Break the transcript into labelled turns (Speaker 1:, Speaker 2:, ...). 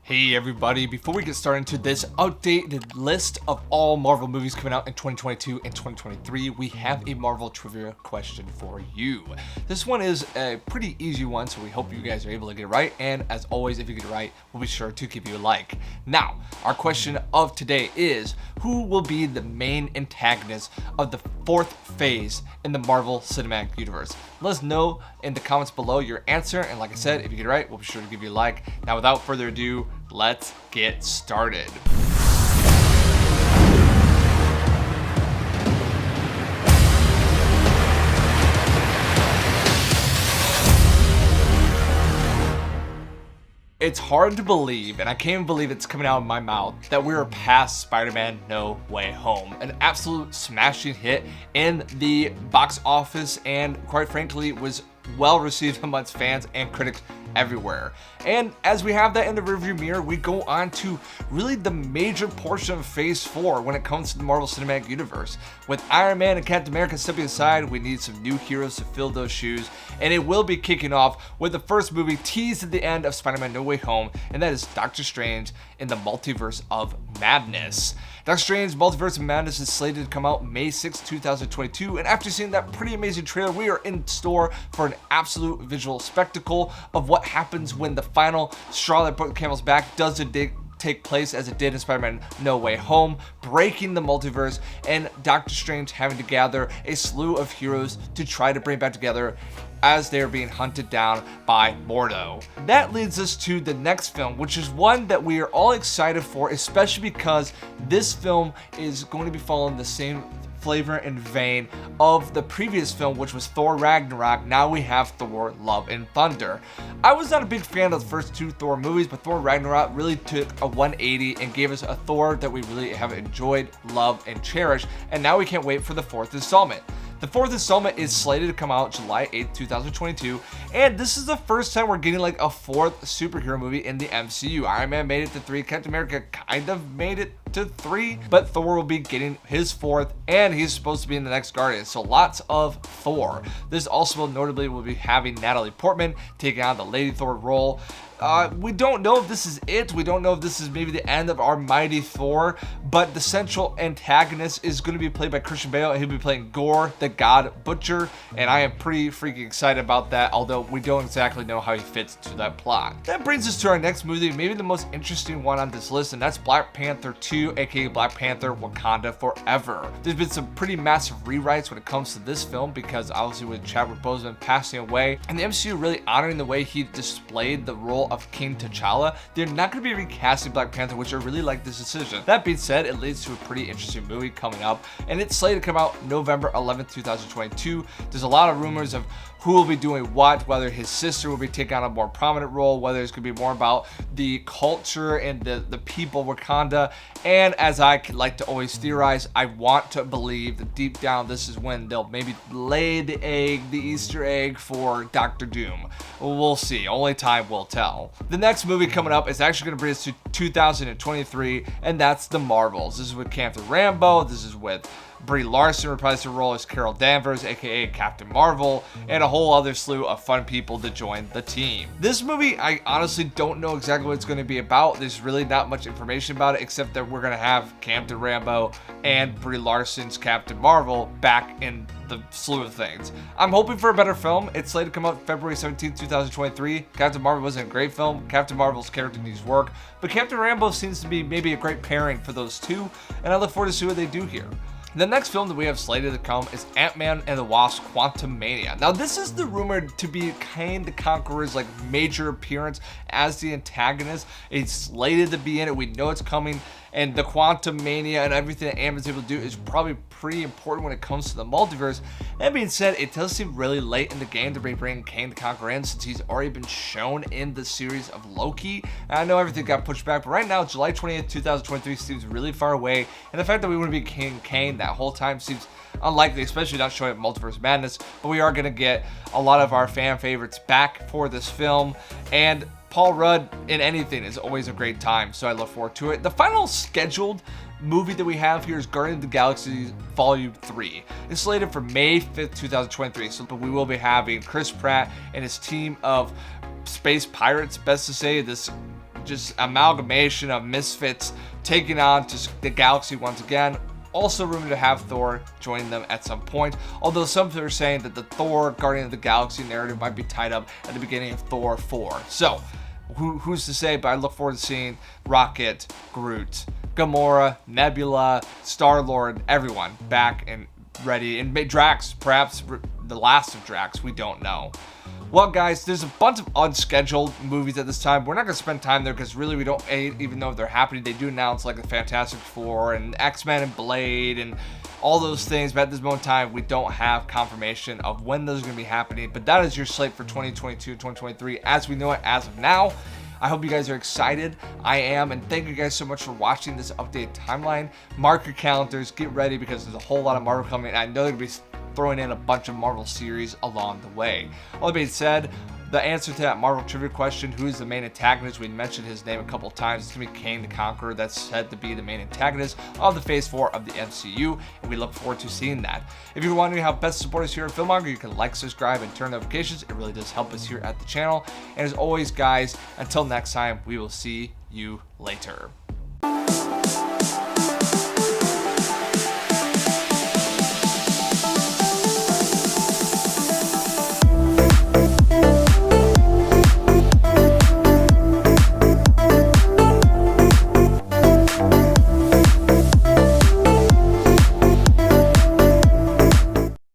Speaker 1: Hey everybody, before we get started into this updated list of all Marvel movies coming out in 2022 and 2023, we have a Marvel trivia question for you. This one is a pretty easy one, so we hope you guys are able to get it right, and as always, if you get it right, we'll be sure to give you a like. Now, our question of today is, who will be the main antagonist of the fourth phase in the Marvel Cinematic Universe? Let us know in the comments below your answer, and like I said, if you get it right, we'll be sure to give you a like. Now, without further ado, let's get started. It's hard to believe, and I can't even believe it's coming out of my mouth, that we are past Spider-Man No Way Home. An absolute smashing hit in the box office, and quite frankly was well received amongst fans and critics everywhere. And as we have that in the rearview mirror, we go on to really the major portion of Phase 4 when it comes to the Marvel Cinematic Universe. With Iron Man and Captain America stepping aside, we need some new heroes to fill those shoes, and it will be kicking off with the first movie teased at the end of Spider-Man No Way Home, and that is Doctor Strange in the Multiverse of Madness. Doctor Strange Multiverse of Madness is slated to come out May 6, 2022, and after seeing that pretty amazing trailer, we are in store for an absolute visual spectacle of what happens when the final straw that broke the camel's back does take place as it did in Spider-Man No Way Home, breaking the multiverse, and Doctor Strange having to gather a slew of heroes to try to bring back together as they're being hunted down by Mordo. That leads us to the next film, which is one that we are all excited for, especially because this film is going to be following the same flavor and vein of the previous film, which was Thor Ragnarok. Now we have Thor Love and Thunder. I was not a big fan of the first two Thor movies, but Thor Ragnarok really took a 180 and gave us a Thor that we really have enjoyed, loved, and cherished, and now we can't wait for the fourth installment. The fourth installment is slated to come out July 8th, 2022, and this is the first time we're getting like a fourth superhero movie in the MCU. Iron Man made it to 3, Captain America kind of made it to 3, but Thor will be getting his fourth, and he's supposed to be in the next Guardians, so lots of Thor. This also notably will be having Natalie Portman taking on the Lady Thor role. We don't know if this is it. We don't know if this is maybe the end of our mighty Thor, but the central antagonist is going to be played by Christian Bale, and he'll be playing Gorr, the God Butcher, and I am pretty freaking excited about that, although we don't exactly know how he fits to that plot. That brings us to our next movie, maybe the most interesting one on this list, and that's Black Panther 2, aka Black Panther Wakanda Forever. There's been some pretty massive rewrites when it comes to this film, because obviously with Chadwick Boseman passing away, and the MCU really honoring the way he displayed the role of King T'Challa, they're not going to be recasting Black Panther, which I really like this decision. That being said, it leads to a pretty interesting movie coming up, and it's slated to come out November 11th, 2022. There's a lot of rumors of who will be doing what, whether his sister will be taking on a more prominent role, whether it's going to be more about the culture and the people of Wakanda, and as I like to always theorize, I want to believe that deep down this is when they'll maybe lay the Easter egg for Doctor Doom. We'll see, only time will tell. The next movie coming up is actually going to bring us to 2023, and that's The Marvels. This is with Captain Rambeau, this is with Brie Larson reprised her role as Carol Danvers, aka Captain Marvel, and a whole other slew of fun people to join the team. This movie, I honestly don't know exactly what it's going to be about. There's really not much information about it, except that we're going to have Captain Rambeau and Brie Larson's Captain Marvel back in the slew of things. I'm hoping for a better film. It's slated to come out February 17th, 2023. Captain Marvel wasn't a great film. Captain Marvel's character needs work, but Captain Rambeau seems to be maybe a great pairing for those two, and I look forward to see what they do here. The next film that we have slated to come is Ant-Man and the Wasp: Quantumania. Now, this is the rumored to be Kang the Conqueror's like major appearance as the antagonist. It's slated to be in it. We know it's coming, and the Quantumania and everything that Ant-Man's able to do is probably pretty important when it comes to the multiverse. That being said, it does seem really late in the game to be bringing Kang the Conqueror in, since he's already been shown in the series of Loki. And I know everything got pushed back, but right now, July 20th, 2023 seems really far away, and the fact that we wouldn't be King Kang that whole time seems unlikely, especially not showing up Multiverse Madness. But we are going to get a lot of our fan favorites back for this film, and Paul Rudd in anything is always a great time, so I look forward to it. The final scheduled movie that we have here is Guardians of the Galaxy Volume 3. It's slated for May 5th, 2023, so we will be having Chris Pratt and his team of space pirates, best to say, this just amalgamation of misfits taking on to the galaxy once again. Also rumored to have Thor join them at some point, although some people are saying that the Thor Guardian of the Galaxy narrative might be tied up at the beginning of Thor 4. So, who's to say, but I look forward to seeing Rocket, Groot, Gamora, Nebula, Star-Lord, everyone back and ready, and Drax, perhaps the last of Drax, we don't know. Well, guys, there's a bunch of unscheduled movies at this time. We're not going to spend time there because really we don't even know if they're happening. They do announce like the Fantastic Four and X-Men and Blade and all those things, but at this moment in time, we don't have confirmation of when those are going to be happening. But that is your slate for 2022, 2023 as we know it as of now. I hope you guys are excited. I am, and thank you guys so much for watching this updated timeline. Mark your calendars, get ready because there's a whole lot of Marvel coming. I know they're going to be throwing in a bunch of Marvel series along the way. All that being said, the answer to that Marvel trivia question, who is the main antagonist? We mentioned his name a couple of times. It's going to be Kang the Conqueror. That's said to be the main antagonist of the Phase 4 of the MCU, and we look forward to seeing that. If you're wondering how best to support us here at FilMonger, you can like, subscribe, and turn notifications. It really does help us here at the channel. And as always, guys, until next time, we will see you later.